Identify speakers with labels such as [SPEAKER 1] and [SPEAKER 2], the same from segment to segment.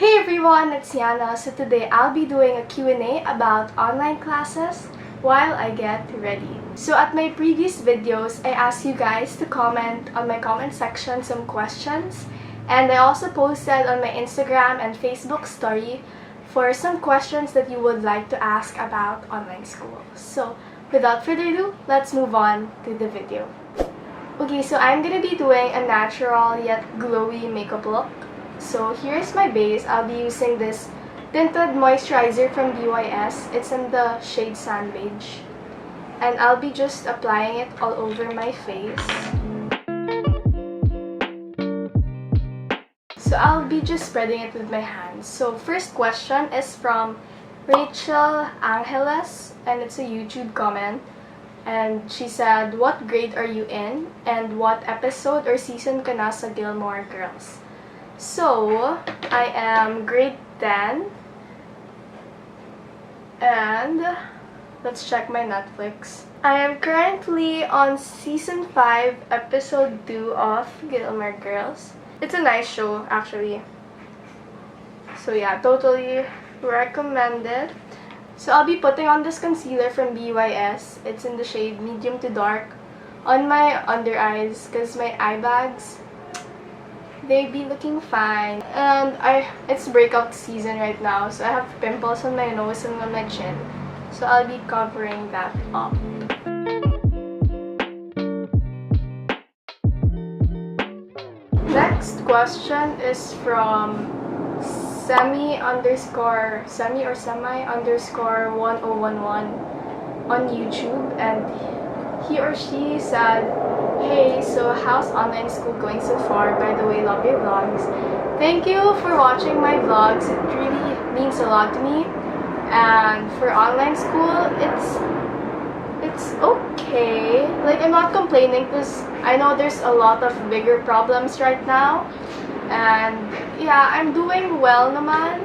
[SPEAKER 1] Hey everyone, it's Yana. So today I'll be doing a Q&A about online classes while I get ready. So at my previous videos, I asked you guys to comment on my comment section some questions, and I also posted on my Instagram and Facebook story for some questions that you would like to ask about online school. So without further ado, let's move on to the video. Okay, so I'm gonna be doing a natural yet glowy makeup look. So here's my base. I'll be using this tinted moisturizer from BYS. It's in the shade Sand Beige. And I'll be just applying it all over my face. So I'll be just spreading it with my hands. So first question is from Rachel Angeles, and it's a YouTube comment. And she said, what grade are you in? And what episode or season ka na sa Gilmore Girls? So, I am grade 10, and let's check my Netflix. I am currently on season 5, episode 2 of Gilmore Girls. It's a nice show, actually. So yeah, totally recommend it. So I'll be putting on this concealer from BYS. It's in the shade medium to dark on my under eyes because my eye bags, they be looking fine. And it's breakout season right now, so I have pimples on my nose and on my chin. So I'll be covering that up. Next question is from semi_1011 on YouTube, and he or she said, hey, so how's online school going so far? By the way, love your vlogs. Thank you for watching my vlogs. It really means a lot to me. And for online school, it's okay. Like, I'm not complaining because I know there's a lot of bigger problems right now. And yeah, I'm doing well naman.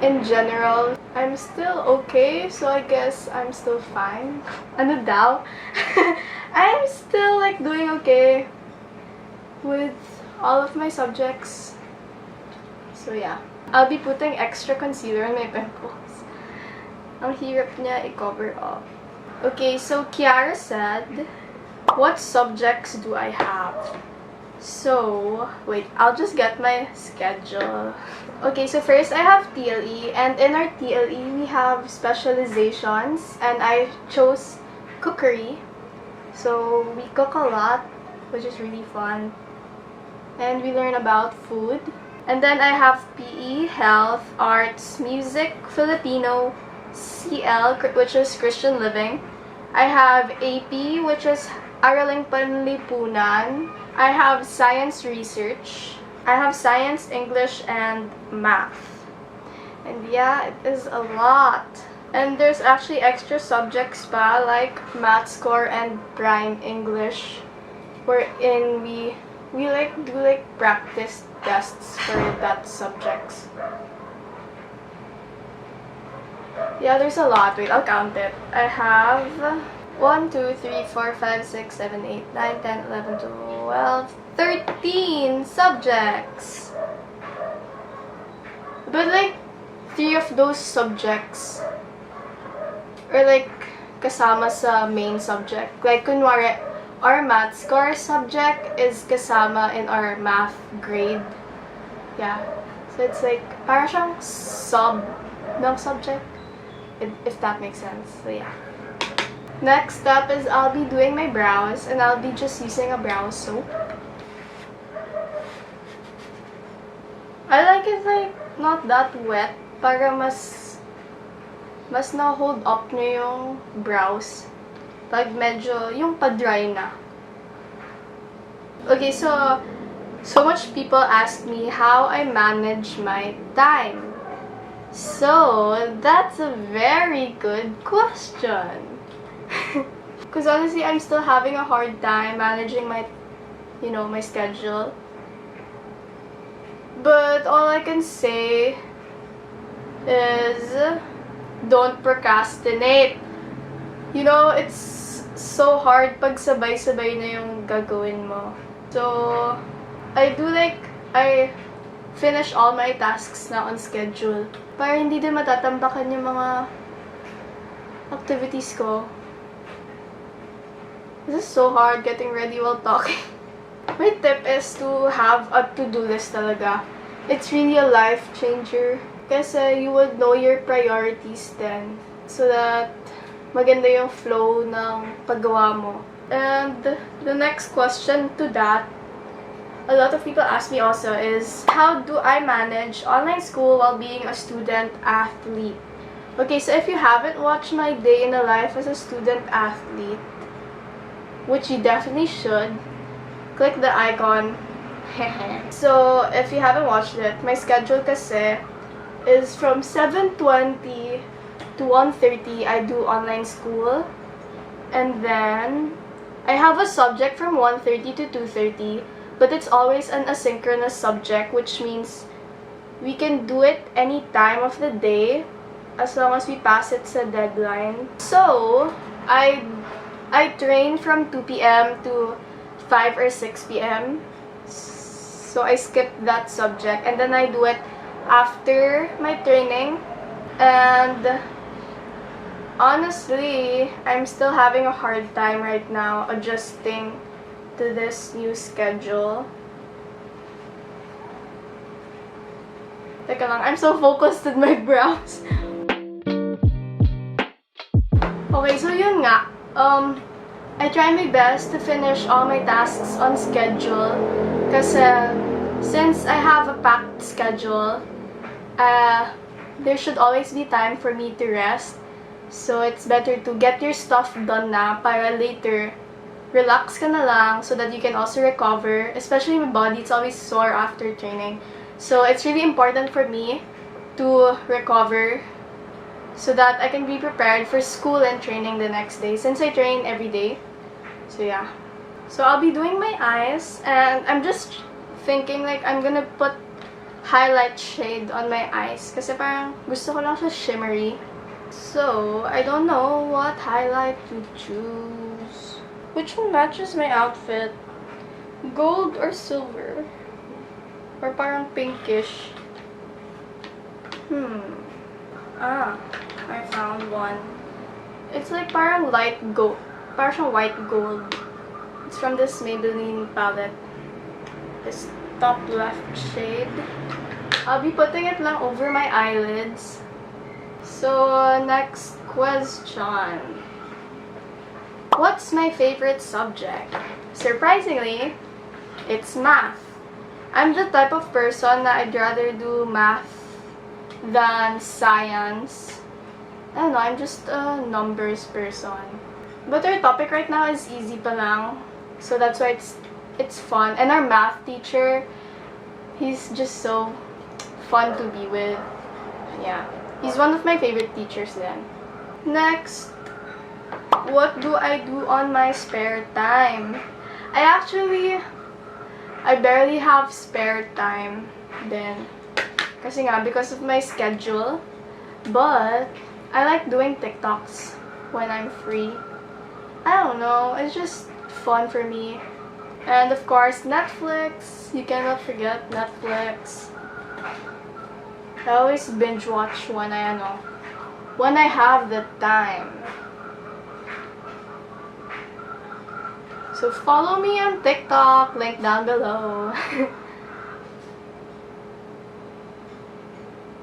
[SPEAKER 1] In general, I'm still okay, so I guess I'm still fine. Ano daw? I'm still like doing okay with all of my subjects. So yeah, I'll be putting extra concealer on my pimples. Ang hirap niya i-cover up. Okay, so Kiara said, what subjects do I have? So, wait, I'll just get my schedule. Okay, so first I have TLE, and in our TLE we have specializations, and I chose cookery. So we cook a lot, which is really fun. And we learn about food. And then I have PE, health, arts, music, Filipino, CL, which is Christian living. I have AP, which is Araling Panlipunan. I have science research. I have science, English, and math. And yeah, it is a lot. And there's actually extra subjects pa, like math score and prime English, wherein we like do like practice tests for that subjects. Yeah, there's a lot. Wait, I'll count it. I have 1, 2, 3, 4, 5, 6, 7, 8, 9, 10, 11, 12, 13 subjects. But like 3 of those subjects are like kasama sa main subject. Like kunwari, our math score subject is kasama in our math grade. Yeah. So it's like para siyang sub ng subject, if that makes sense. So yeah. Next step is I'll be doing my brows, and I'll be just using a brow soap. I like it like not that wet para mas na-hold up niya yung brows. Pag medyo yung pa-dry na. Okay, so much people ask me how I manage my time. So that's a very good question. Because honestly, I'm still having a hard time managing my schedule. But all I can say is don't procrastinate. You know, it's so hard pag sabay-sabay na yung gagawin mo. So, I finish all my tasks na on schedule. Para hindi din matatambakan yung mga activities ko. This is so hard getting ready while talking. My tip is to have a to-do list talaga. It's really a life changer. Kasi you would know your priorities then. So that maganda yung flow ng paggawa mo. And the next question to that, a lot of people ask me also, is how do I manage online school while being a student athlete? Okay, so if you haven't watched my day in the life as a student athlete, which you definitely should, click the icon. So if you haven't watched it, my schedule kasi is from 7:20 to 1:30 I do online school, and then I have a subject from 1:30 to 2:30, but it's always an asynchronous subject, which means we can do it any time of the day as long as we pass it sa deadline. So I train from 2 p.m. to 5 or 6 p.m. So I skip that subject and then I do it after my training. And honestly, I'm still having a hard time right now adjusting to this new schedule. Teka lang, I'm so focused with my brows. Okay, so yun nga. I try my best to finish all my tasks on schedule. Kasi since I have a packed schedule, there should always be time for me to rest. So it's better to get your stuff done na para later relax ka na lang so that you can also recover. Especially my body, it's always sore after training. So it's really important for me to recover so that I can be prepared for school and training the next day since I train every day. So yeah. So I'll be doing my eyes and I'm just thinking like I'm gonna put highlight shade on my eyes kasi parang gusto ko lang siya shimmery. So, I don't know what highlight to choose. Which one matches my outfit? Gold or silver? Or parang pinkish? I found one. It's like parang light gold. Parang siyang white gold. It's from this Maybelline palette. This top left shade. I'll be putting it lang over my eyelids. So, next question. What's my favorite subject? Surprisingly, it's math. I'm the type of person that I'd rather do math than science. I don't know, I'm just a numbers person. But our topic right now is easy pa lang. So that's why it's fun. And our math teacher, he's just so fun to be with. Yeah. He's one of my favorite teachers then. Next, what do I do on my spare time? I barely have spare time then. Kasi nga, because of my schedule. But, I like doing TikToks when I'm free. I don't know, it's just fun for me. And of course, Netflix. You cannot forget Netflix. I always binge watch when I have the time. So follow me on TikTok, link down below.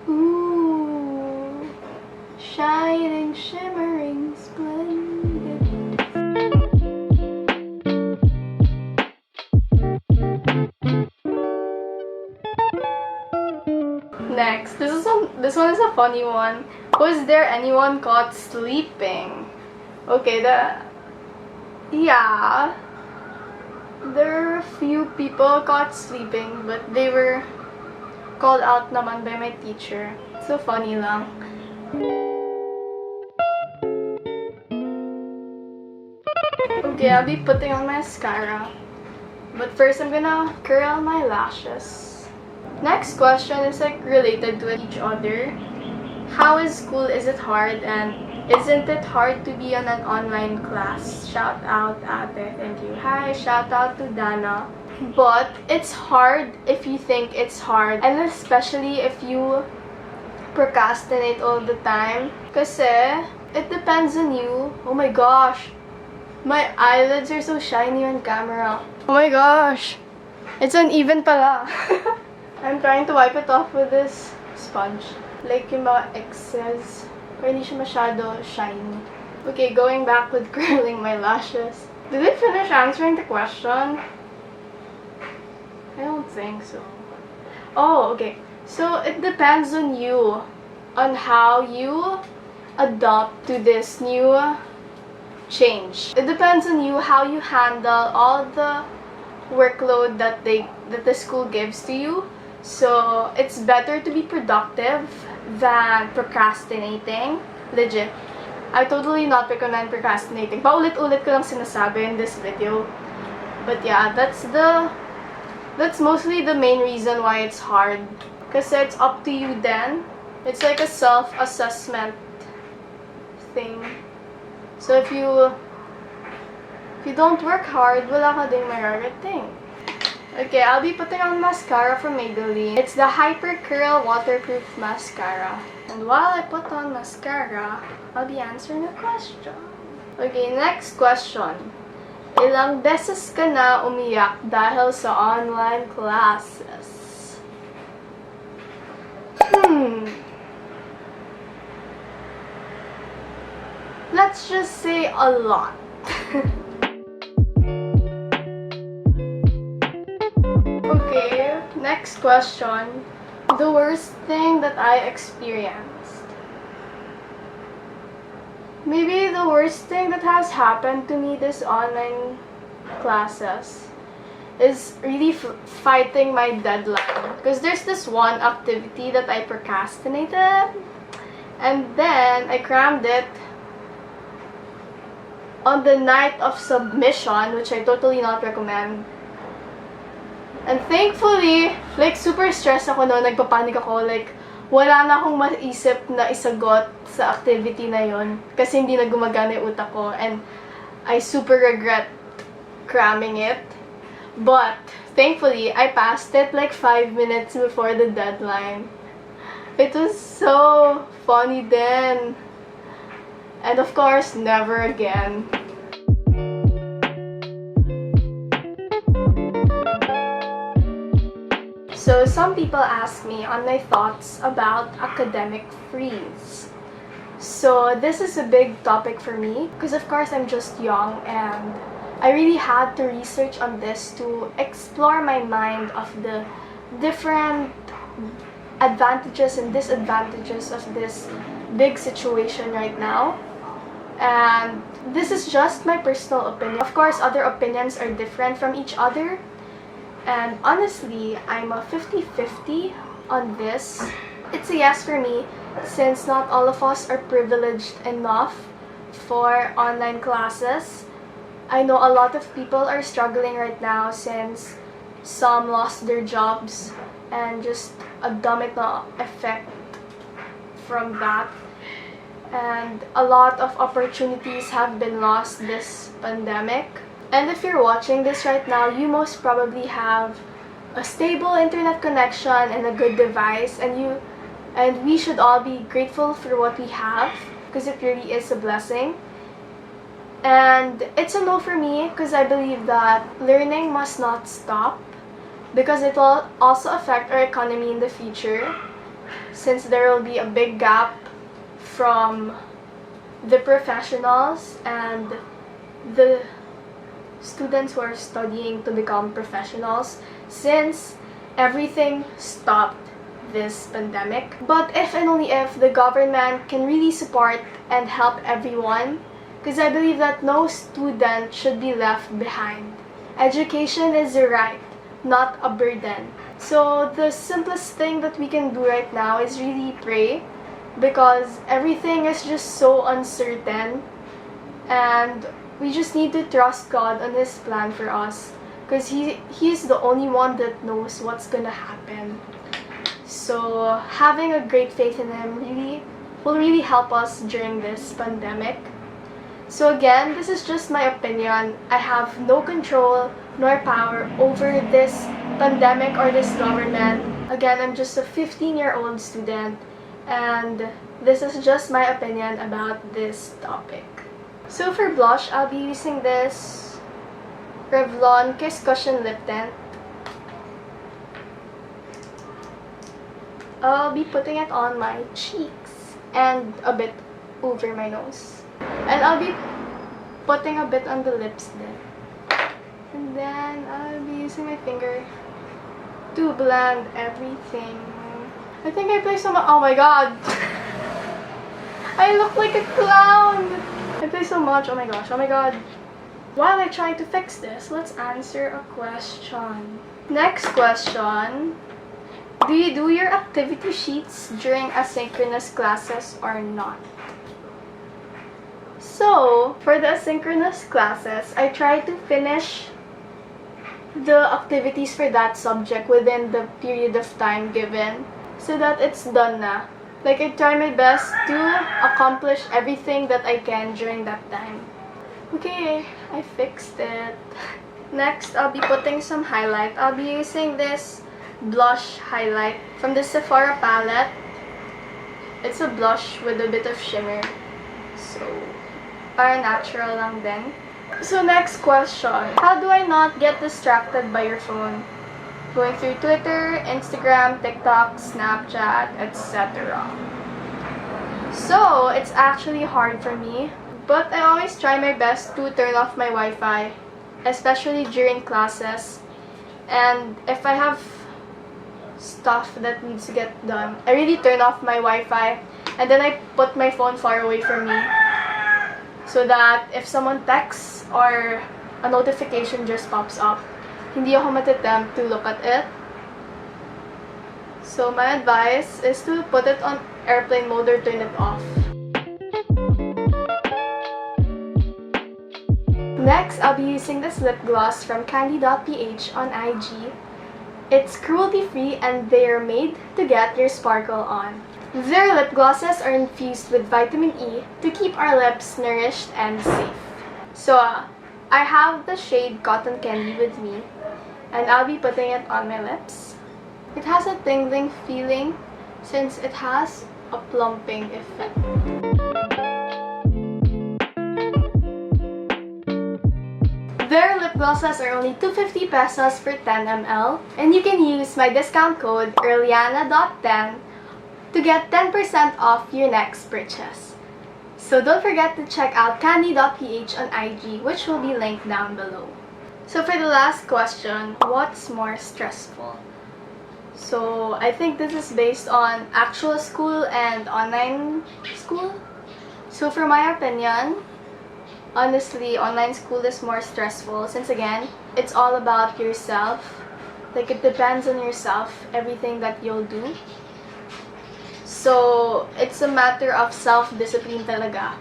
[SPEAKER 1] Ooh, shining, shimmering, splendid. Next, this one is a funny one. Was there anyone caught sleeping? Okay, yeah. There are a few people caught sleeping, but they were called out naman by my teacher. So funny lang. Okay, I'll be putting on mascara. But first, I'm gonna curl my lashes. Next question is like related to each other. How is school? Is it hard? And isn't it hard to be on an online class? Shout out, ate. Thank you. Hi, shout out to Dana. But it's hard if you think it's hard, and especially if you procrastinate all the time. Kasi it depends on you. Oh my gosh, my eyelids are so shiny on camera. Oh my gosh, it's uneven pala. I'm trying to wipe it off with this sponge. Like yung mga excess, pero hindi siya masyado shiny. Okay, going back with curling my lashes. Did I finish answering the question? I don't think so. Oh, okay. So, it depends on you, on how you adapt to this new change. It depends on you how you handle all the workload that the school gives to you. So, it's better to be productive than procrastinating. Legit. I totally not recommend procrastinating. Paulit-ulit ko lang sinasabi in this video. But yeah, that's mostly the main reason why it's hard. Kasi it's up to you then. It's like a self-assessment thing. So if you don't work hard, wala ka ding mararating. Okay, I'll be putting on mascara from Maybelline. It's the Hyper Curl Waterproof Mascara. And while I put on mascara, I'll be answering a question. Okay, next question. Ilang beses ka na umiyak dahil sa online classes? Let's just say a lot. Okay, next question. The worst thing that I experienced. Maybe the worst thing that has happened to me this online classes is really fighting my deadline. Because there's this one activity that I procrastinated, and then I crammed it on the night of submission, which I totally not recommend. And thankfully, like, super stressed ako noon, nagpapanik ako, like, wala na akong maisip na isagot sa activity na yon kasi hindi na gumagana yung utak ko, and I super regret cramming it. But, thankfully, I passed it like 5 minutes before the deadline. It was so funny then. And of course, never again. So some people ask me on my thoughts about academic freeze. So this is a big topic for me because of course I'm just young, and I really had to research on this to explore my mind of the different advantages and disadvantages of this big situation right now. And this is just my personal opinion. Of course, other opinions are different from each other. And honestly, I'm a 50-50 on this. It's a yes for me, since not all of us are privileged enough for online classes. I know a lot of people are struggling right now since some lost their jobs, and just a domino effect from that. And a lot of opportunities have been lost this pandemic. And if you're watching this right now, you most probably have a stable internet connection and a good device, and we should all be grateful for what we have, because it really is a blessing. And it's a no for me, because I believe that learning must not stop, because it will also affect our economy in the future, since there will be a big gap from the professionals and the students who are studying to become professionals, since everything stopped this pandemic. But if and only if the government can really support and help everyone, because I believe that no student should be left behind. Education is a right, not a burden. So the simplest thing that we can do right now is really pray, because everything is just so uncertain, and we just need to trust God on His plan for us, because He's the only one that knows what's gonna happen. So having a great faith in Him will really help us during this pandemic. So again, this is just my opinion. I have no control, nor power over this pandemic or this government. Again, I'm just a 15-year-old student, and this is just my opinion about this topic. So for blush, I'll be using this Revlon Kiss Cushion Lip Tint. I'll be putting it on my cheeks and a bit over my nose. And I'll be putting a bit on the lips then. And then I'll be using my finger to blend everything. I think I play so much. Oh my god! I look like a clown! I play so much. Oh my gosh, oh my god. While I try to fix this, let's answer a question. Next question. Do you do your activity sheets during asynchronous classes or not? So, for the asynchronous classes, I try to finish the activities for that subject within the period of time given so that it's done na. Like, I try my best to accomplish everything that I can during that time. Okay, I fixed it. Next, I'll be putting some highlight. I'll be using this blush highlight from the Sephora palette. It's a blush with a bit of shimmer. So, para natural lang din. So next question. How do I not get distracted by your phone? Going through Twitter, Instagram, TikTok, Snapchat, etc. So, it's actually hard for me. But I always try my best to turn off my Wi-Fi, especially during classes. And if I have stuff that needs to get done, I really turn off my Wi-Fi and then I put my phone far away from me so that if someone texts or a notification just pops up, hindi ako matitempt to look at it. So my advice is to put it on airplane mode or turn it off. Next, I'll be using this lip gloss from CANDIE.ph on IG. It's cruelty-free and they are made to get your sparkle on. Their lip glosses are infused with vitamin E to keep our lips nourished and safe. So, I have the shade Cotton Candy with me, and I'll be putting it on my lips. It has a tingling feeling since it has a plumping effect. Their lip glosses are only 250 pesos for 10 ml, and you can use my discount code Erliana.10 to get 10% off your next purchase. So don't forget to check out CANDIE.ph on IG, which will be linked down below. So for the last question, what's more stressful? So I think this is based on actual school and online school. So for my opinion, honestly, online school is more stressful since again, it's all about yourself. Like, it depends on yourself, everything that you'll do. So, it's a matter of self-discipline talaga.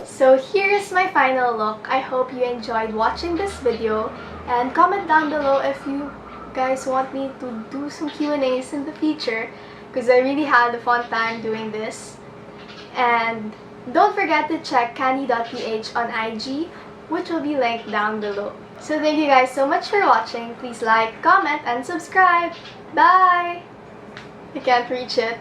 [SPEAKER 1] So, here's my final look. I hope you enjoyed watching this video. And comment down below if you guys want me to do some Q&As in the future. Because I really had a fun time doing this. And don't forget to check CANDIE.ph on IG, which will be linked down below. So thank you guys so much for watching. Please like, comment, and subscribe. Bye! I can't reach it.